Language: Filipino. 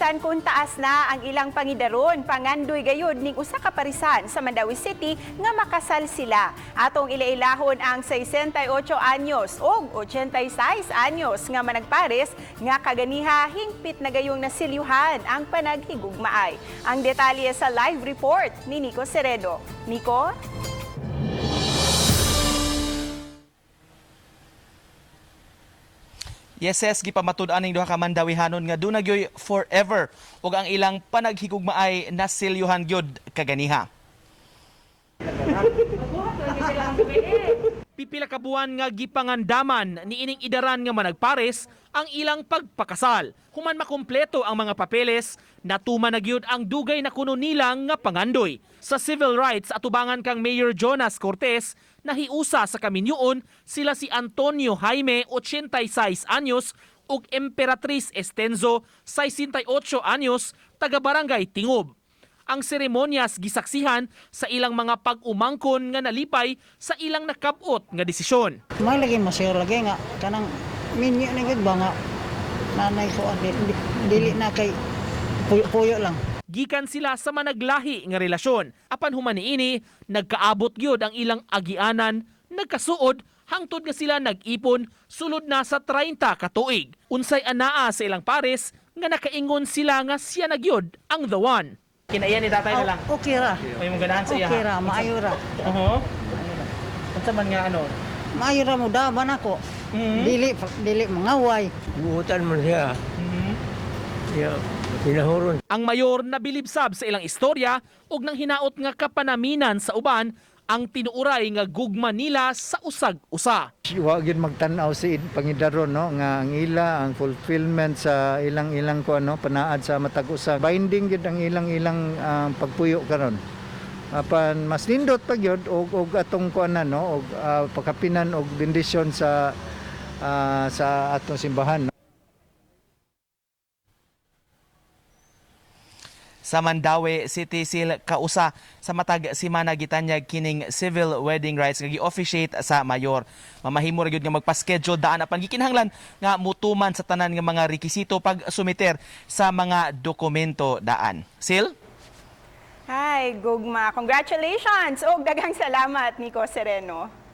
bisan kung taas na ang ilang pangidaron, pangandoy gayud ning usa ka parisan sa Mandawi City nga makasal sila. Atong ilailahon ang 68 anyos o 86 anyos nga managpares nga kaganiha hingpit na gayong nasilyuhan ang panaghigugmaay. Ang detalye sa live report ni Nico Seredo. Nico? Yes, gipamatud-an ning duha ka Mandawihanon nga dunagyoy forever ug ang ilang panaghigugmaay nasilyuhan gyud kaganiha. Pipila ka buwan nga gipangandaman niining idaran nga managpares ang ilang pagpakasal. Human makumpleto ang mga papeles, natuman na gyud ang dugay na kuno nilang nga pangandoy. Sa civil rights atubangan kang Mayor Jonas Cortez, nahiusa sa kaminyoon sila si Antonio Jaime, 86 anyos, ug Emperatriz Estenzo, 68 anyos, taga-barangay Tingob. Ang seremonyas gisaksihan sa ilang mga pag-umangkon nga nalipay sa ilang nakabot nga desisyon. May lagi masir lagi nga kanang minyo ni gud ba nga nanay ko dili na kay puyo lang. Gikan sila sa managlahi nga relasyon. Apan human niini, nagkaabot gyud ang ilang agianan, nagkasuod hangtod nga sila nag-ipon sulod na sa 30 ka tuig. Unsay anaa sa ilang pares nga nakaingon sila nga siya na gyud ang the one. Kinaiya ni tatay na lang. Okay ra. May mong ganahan sa iya. Okay ra, maayo ra. Unsa man nga ano? Maayo ra mo daban ako. Dili mangaway. Buutan man siya. Yeah. Pinahuron. Ang mayor na bilibsab sa ilang istorya ug nang hinaot nga kapanaminan sa uban ang tinuuray nga gugma nila sa usag-usa. Wa gyud magtan-aw si pangidaron no nga ang ila ang fulfillment sa ilang-ilang ko ano panaad sa matag usa. Binding gyud ang ilang-ilang pagpuyo karon. Apan mas nindot pa gyud og atong kuanan no og pagkapinan og bendisyon sa atong simbahan. Sa Mandawi City Sil kausa sa matag simana gitanyag kining civil wedding rites nga gi-officiate sa mayor. Mamahimo ra gyud nga magpa-schedule daan apan gikinahanglan nga mutuman sa tanan nga mga rekisito pag sumiter sa mga dokumento daan. Sil? Hi, Gugma. Congratulations! O daghang salamat, Nico Sereno.